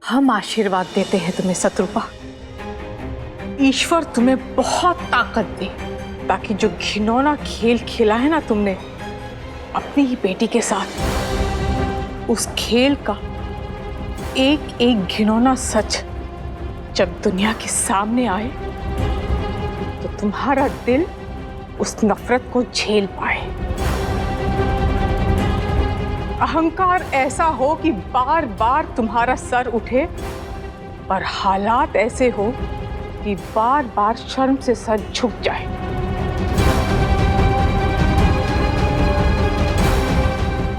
हम आशीर्वाद देते हैं तुम्हें शत्रुपा। ईश्वर तुम्हें बहुत ताकत दे, ताकि जो घिनौना खेल खेला है ना तुमने अपनी ही बेटी के साथ, उस खेल का एक एक घिनौना सच जब दुनिया के सामने आए तो तुम्हारा दिल उस नफरत को झेल पाए। अहंकार ऐसा हो कि बार बार तुम्हारा सर उठे, और हालात ऐसे हो कि बार बार शर्म से सर झुक जाए।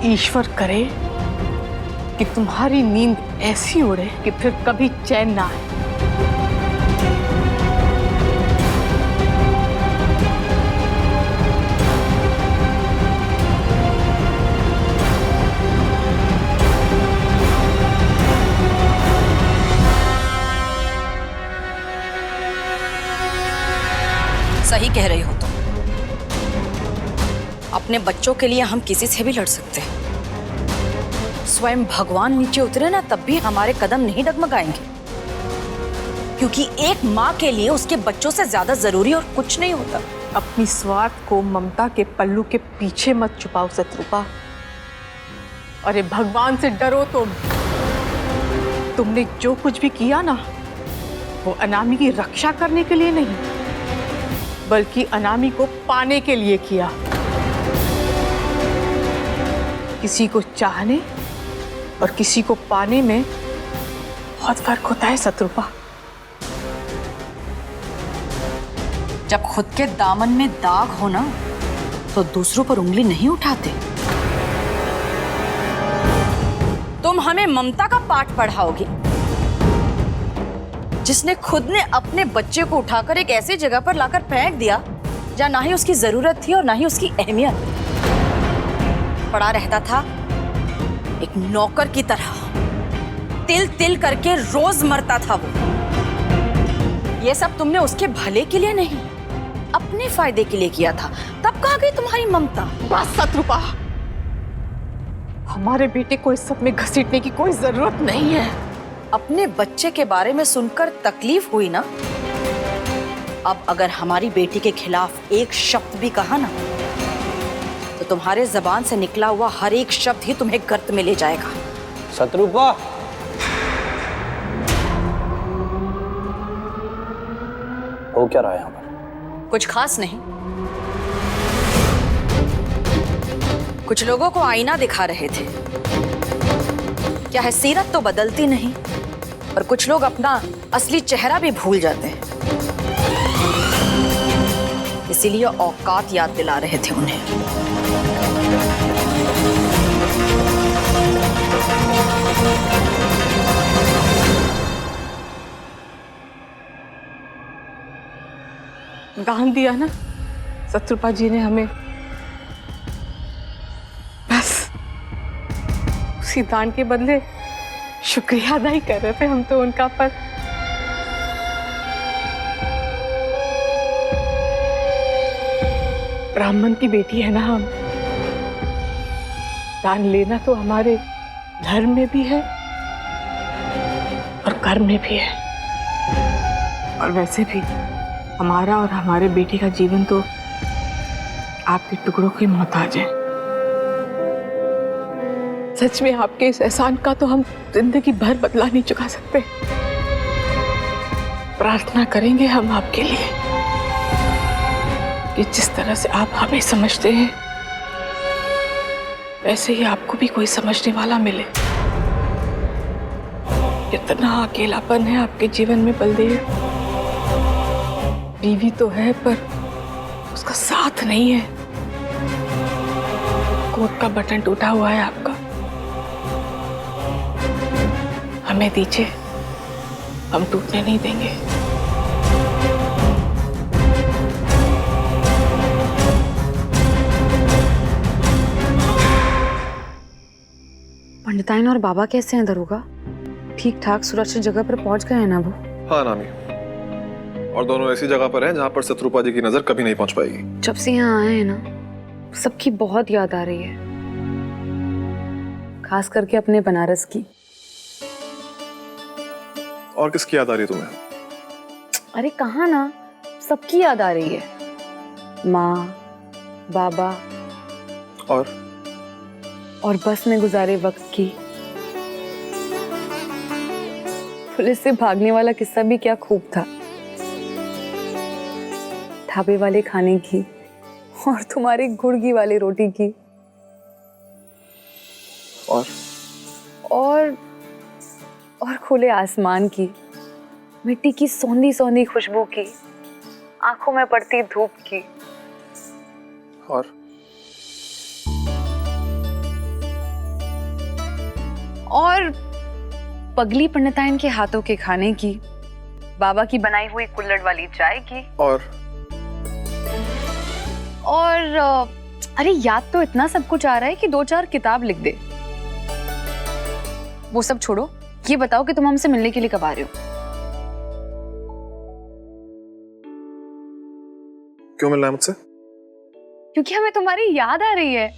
ईश्वर करे कि तुम्हारी नींद ऐसी उड़े कि फिर कभी चैन ना आए। सही कह रही हो तुम। अपने बच्चों के लिए हम किसी से भी लड़ सकते हैं। स्वयं भगवान नीचे उतरे ना, तब भी हमारे कदम नहीं डगमगाएंगे, क्योंकि एक माँ के लिए उसके बच्चों से ज्यादा जरूरी और कुछ नहीं होता। अपनी स्वार्थ को ममता के पल्लू के पीछे मत छुपाओ शत्रुपा। अरे भगवान से डरो तुम। तुमने जो कुछ भी किया ना, वो अनामी की रक्षा करने के लिए नहीं, बल्कि अनामी को पाने के लिए किया। किसी को चाहने और किसी को पाने में बहुत फर्क होता है शत्रुपा। जब खुद के दामन में दाग हो ना, तो दूसरों पर उंगली नहीं उठाते। तुम हमें ममता का पाठ पढ़ाओगी, जिसने खुद ने अपने बच्चे को उठाकर एक ऐसी जगह पर लाकर फेंक दिया जहां ना ही उसकी जरूरत थी और ना ही उसकी अहमियत। पड़ा रहता था एक नौकर की तरह, तिल तिल करके रोज मरता था वो। ये सब तुमने उसके भले के लिए नहीं, अपने फायदे के लिए किया था। तब कहाँ गई तुम्हारी ममता? बस शत्रुपा, हमारे बेटे को इस सब में घसीटने की कोई जरूरत नहीं है। अपने बच्चे के बारे में सुनकर तकलीफ हुई ना? अब अगर हमारी बेटी के खिलाफ एक शब्द भी कहा ना, तो तुम्हारे जबान से निकला हुआ हर एक शब्द ही तुम्हें गर्त में ले जाएगा। शत्रुपा, हो क्या रहा है यहाँ पर? कुछ खास नहीं। कुछ लोगों को आईना दिखा रहे थे। क्या है, सीरत तो बदलती नहीं, पर कुछ लोग अपना असली चेहरा भी भूल जाते हैं। इसीलिए औकात याद दिला रहे थे उन्हें। दान दिया ना शत्रुपा जी ने हमें, बस उसी दान के बदले शुक्रिया अदा ही कर रहे थे हम तो उनका। पर ब्राह्मण की बेटी है ना हम, दान लेना तो हमारे धर्म में भी है और कर्म में भी है। और वैसे भी हमारा और हमारे बेटे का जीवन तो आपके टुकड़ों के मोहताज है। सच में आपके इस एहसान का तो हम जिंदगी भर बदला नहीं चुका सकते। प्रार्थना करेंगे हम आपके लिए कि जिस तरह से आप हमें समझते हैं, वैसे ही आपको भी कोई समझने वाला मिले। कितना अकेलापन है आपके जीवन में बलदेव। बीवी तो है पर उसका साथ नहीं है। कोट का बटन टूटा हुआ है आपका, हमें दीजिए, हम टूटने नहीं देंगे। पंडिताइन और बाबा कैसे हैं दरोगा? ठीक ठाक सुरक्षित जगह पर पहुंच गए हैं ना वो? हाँ नामी, और दोनों ऐसी जगह पर हैं जहाँ पर शत्रुपा जी की नजर कभी नहीं पहुंच पाएगी। जब से यहाँ आए हैं ना, सबकी बहुत याद आ रही है, खास करके अपने बनारस की। और किसकी याद आ रही है तुम्हें? अरे कहाँ ना, सबकी याद आ रही है। माँ, बाबा और बस में गुजारे वक्त की। पुलिस से भागने वाला किस्सा भी क्या खूब था। ढाबे वाले खाने की और तुम्हारी गुड़गी वाली रोटी की। और खुले आसमान की, मिट्टी की सौंधी सौंधी खुशबू की, आंखों में पड़ती धूप की। और पगली पंडिताइन के हाथों के खाने की, बाबा की बनाई हुई कुल्हड़ वाली चाय की। और अरे याद तो इतना सब कुछ आ रहा है कि 2-4 किताब लिख दे। वो सब छोड़ो, ये बताओ कि तुम हमसे मिलने के लिए कब आ रहे हो? क्यों मिलना है मुझसे? क्योंकि हमें तुम्हारी याद आ रही है।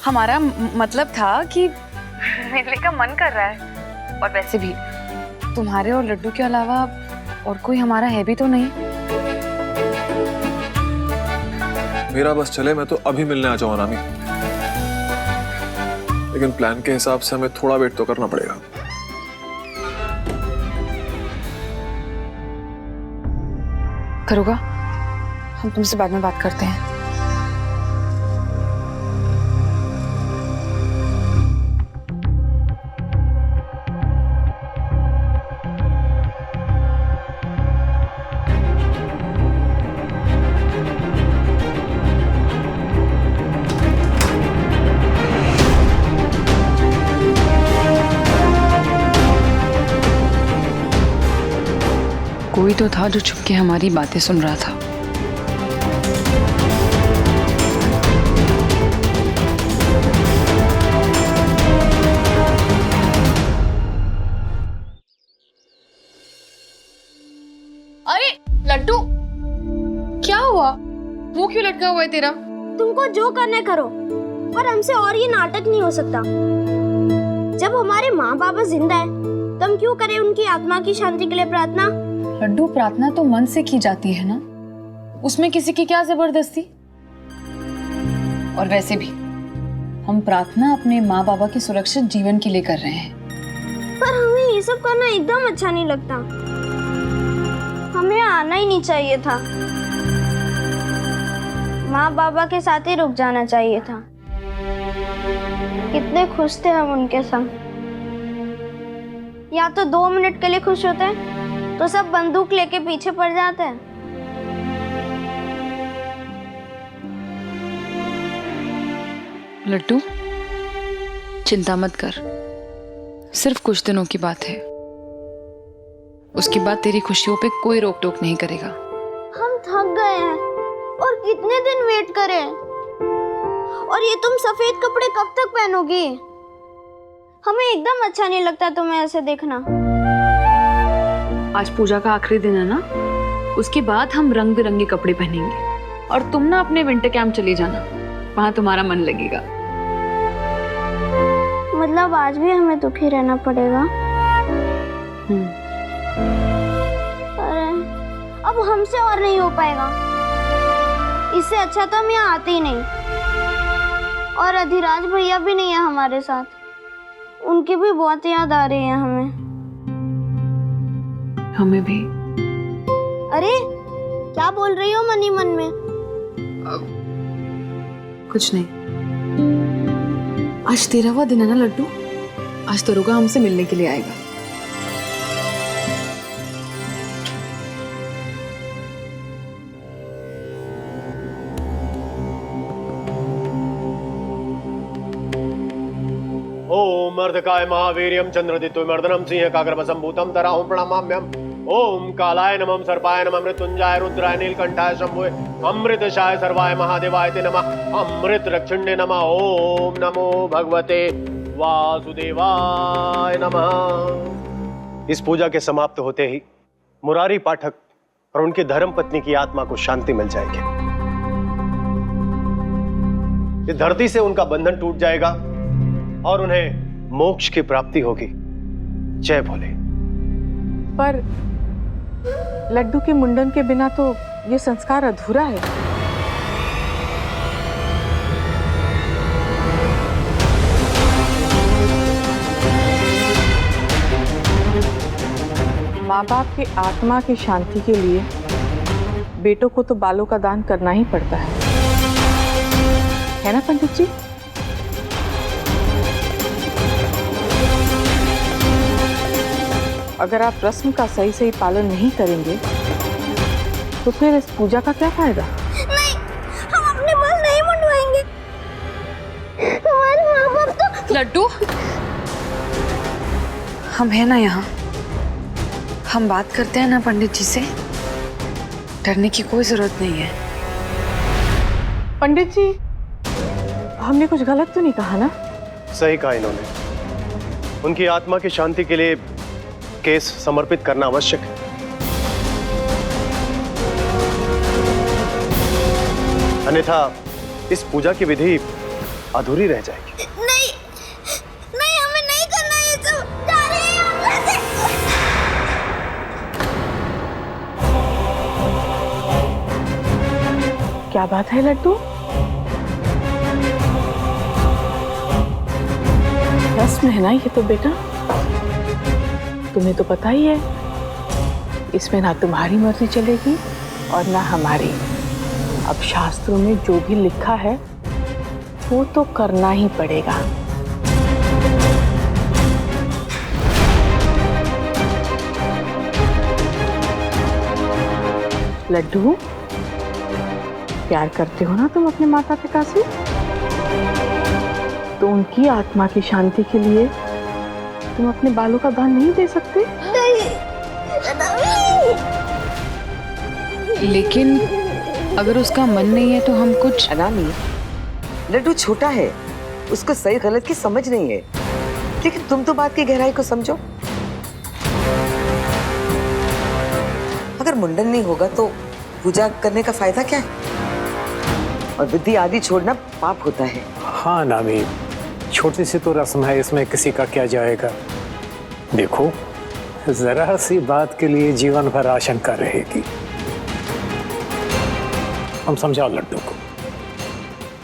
हमारा मतलब था कि मिलने का मन कर रहा है, और वैसे भी तुम्हारे और लड्डू के अलावा और कोई हमारा है भी तो नहीं। मेरा बस चले, मैं तो अभी मिलने आ जाऊँ अनामी। लेकिन प्लान के हिसाब से हमें थोड़ा वेट तो करना पड़ेगा। करोगा? हम तुमसे बाद में बात करते हैं। कोई तो था जो छुप के हमारी बातें सुन रहा था। अरे लड्डू, क्या हुआ? मुंह क्यों लटका हुआ है तेरा? तुमको जो करने करो, पर हमसे और ये नाटक नहीं हो सकता। जब हमारे माँ बाबा जिंदा है, तो हम क्यों करें उनकी आत्मा की शांति के लिए प्रार्थना? लड्डू, प्रार्थना तो मन से की जाती है ना, उसमें किसी की क्या जबरदस्ती। और वैसे भी हम प्रार्थना अपने माँ बाबा के सुरक्षित जीवन के लिए कर रहे हैं। पर हमें ये सब करना एकदम अच्छा नहीं लगता। हमें आना ही नहीं चाहिए था। माँ बाबा के साथ ही रुक जाना चाहिए था। कितने खुश थे हम उनके संग। या तो 2 मिनट के लिए खुश होते हैं, तो सब बंदूक लेके पीछे पड़ जाते हैं। लड्डू, चिंता मत कर, सिर्फ कुछ दिनों की बात है। उसके बाद तेरी खुशियों पे कोई रोक टोक नहीं करेगा। हम थक गए हैं, और कितने दिन वेट करें? और ये तुम सफेद कपड़े कब तक पहनोगी? हमें एकदम अच्छा नहीं लगता तुम्हें ऐसे देखना। आज पूजा का आखिरी दिन है ना, उसके बाद हम रंग बिरंगे कपड़े पहनेंगे। और तुम ना अपने विंटर कैंप चले जाना, वहां तुम्हारा मन लगेगा। मतलब आज भी हमें दुखी रहना पड़ेगा? अरे अब हमसे और नहीं हो पाएगा। इससे अच्छा तो हम यहाँ आते ही नहीं। और अधिराज भैया भी नहीं है हमारे साथ, उनकी भी बहुत याद आ रही है हमें। हमें भी। अरे क्या बोल रही हो मनी मन में? कुछ नहीं। आज 13वां दिन है ना लड्डू, आज दरोगा हमसे मिलने के लिए आएगा। ओम अर्धकाय महावीर्यम चंद्रदित्य मर्दनम सिंह काग्रम संभूतम तराहुं प्रणमाम्यम। ओम कालाय नमः सर्पाय नमः मृत्युंजय रुद्राय नीलकंठाय शंभुवे अमृतशाय सर्वाय महादेवाय ते नमः अमृत रक्षिण्ये नमः ओम नमो भगवते वासुदेवाय नमः। इस पूजा के समाप्त होते ही मुरारी पाठक और उनकी धर्म पत्नी की आत्मा को शांति मिल जाएगी। इस धरती से उनका बंधन टूट जाएगा और उन्हें मोक्ष की प्राप्ति होगी। जय भोले। पर लड्डू के मुंडन के बिना तो ये संस्कार अधूरा है। माँ बाप के आत्मा की शांति के लिए बेटों को तो बालों का दान करना ही पड़ता है ना पंडित जी? अगर आप रस्म का सही सही पालन नहीं करेंगे तो फिर इस पूजा का क्या फायदा? नहीं, हम अपने बाल नहीं मुंडवाएंगे। हमारे माँ बाप तो लड्डू, हम है ना यहाँ, हम बात करते हैं ना पंडित जी से। डरने की कोई जरूरत नहीं है। पंडित जी, हमने कुछ गलत तो नहीं कहा ना? सही कहा इन्होंने। उनकी आत्मा की शांति के लिए केस समर्पित करना आवश्यक है। अन्यथा इस पूजा की विधि अधूरी रह जाएगी। नहीं, नहीं, हमें नहीं करना ये सब। जा रहे हैं हम यहाँ से। क्या बात है लड्डू? रस्म है ना ये तो बेटा, तुम्हें तो पता ही है इसमें ना तुम्हारी मर्जी चलेगी और ना हमारी। अब शास्त्रों में जो भी लिखा है वो तो करना ही पड़ेगा। लड्डू, प्यार करते हो ना तुम अपने माता पिता से? तो उनकी आत्मा की शांति के लिए तुम अपने बालों का दान नहीं दे सकते? लेकिन अगर उसका मन नहीं है तो हम कुछ। अनामी, लड्डू छोटा है, उसको सही गलत की समझ नहीं है, लेकिन तुम तो बात की गहराई को समझो। अगर मुंडन नहीं होगा तो पूजा करने का फायदा क्या है? और विधि आदि छोड़ना पाप होता है। हाँ नामी, छोटी सी तो रस्म है, इसमें किसी का क्या जाएगा। देखो, जरा सी बात के लिए जीवन भर आशंका रहेगी। हम समझाओ लड्डू को,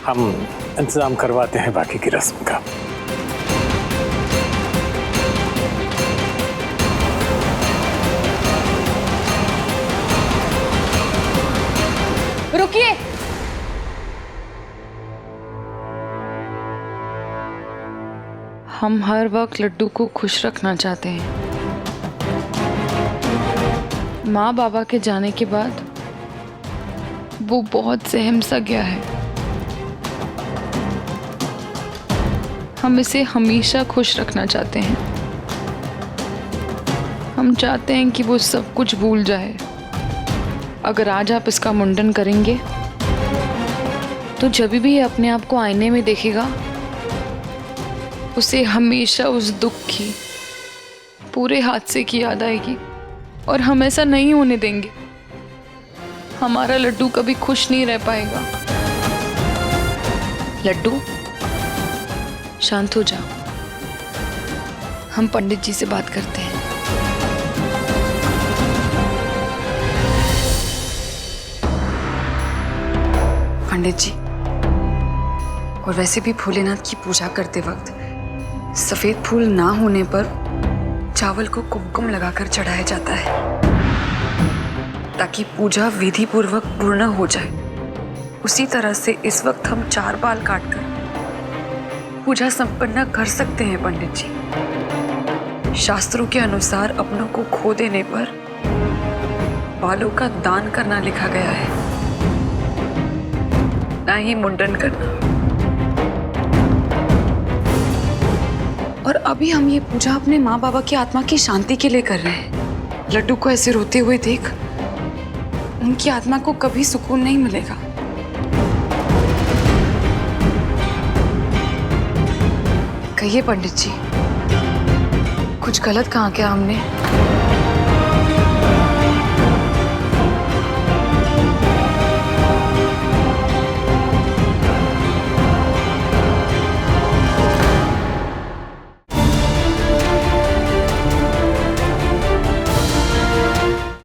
हम इंतजाम करवाते हैं बाकी की रस्म का। रुकिए, हम हर वक्त लड्डू को खुश रखना चाहते हैं। माँ बाबा के जाने के बाद वो बहुत सहम सा गया है। हम इसे हमेशा खुश रखना चाहते हैं। हम चाहते हैं कि वो सब कुछ भूल जाए। अगर आज आप इसका मुंडन करेंगे तो जब भी ये अपने आप को आईने में देखेगा, उसे हमेशा उस दुख की, पूरे हादसे की याद आएगी। और हम ऐसा नहीं होने देंगे। हमारा लड्डू कभी खुश नहीं रह पाएगा। लड्डू, शांत हो जाओ, हम पंडित जी से बात करते हैं। पंडित जी, और वैसे भी भोलेनाथ की पूजा करते वक्त सफेद फूल ना होने पर चावल को कुमकुम लगाकर चढ़ाया जाता है, ताकि पूजा विधि पूर्वक पूर्ण हो जाए। उसी तरह से इस वक्त हम 4 बाल काटकर पूजा संपन्न कर सकते हैं पंडित जी। शास्त्रों के अनुसार अपनों को खो देने पर बालों का दान करना लिखा गया है, ना ही मुंडन करना। और अभी हम ये पूजा अपने माँ बाबा की आत्मा की शांति के लिए कर रहे हैं। लड्डू को ऐसे रोते हुए देख उनकी आत्मा को कभी सुकून नहीं मिलेगा। कहिए पंडित जी, कुछ गलत कहा क्या हमने?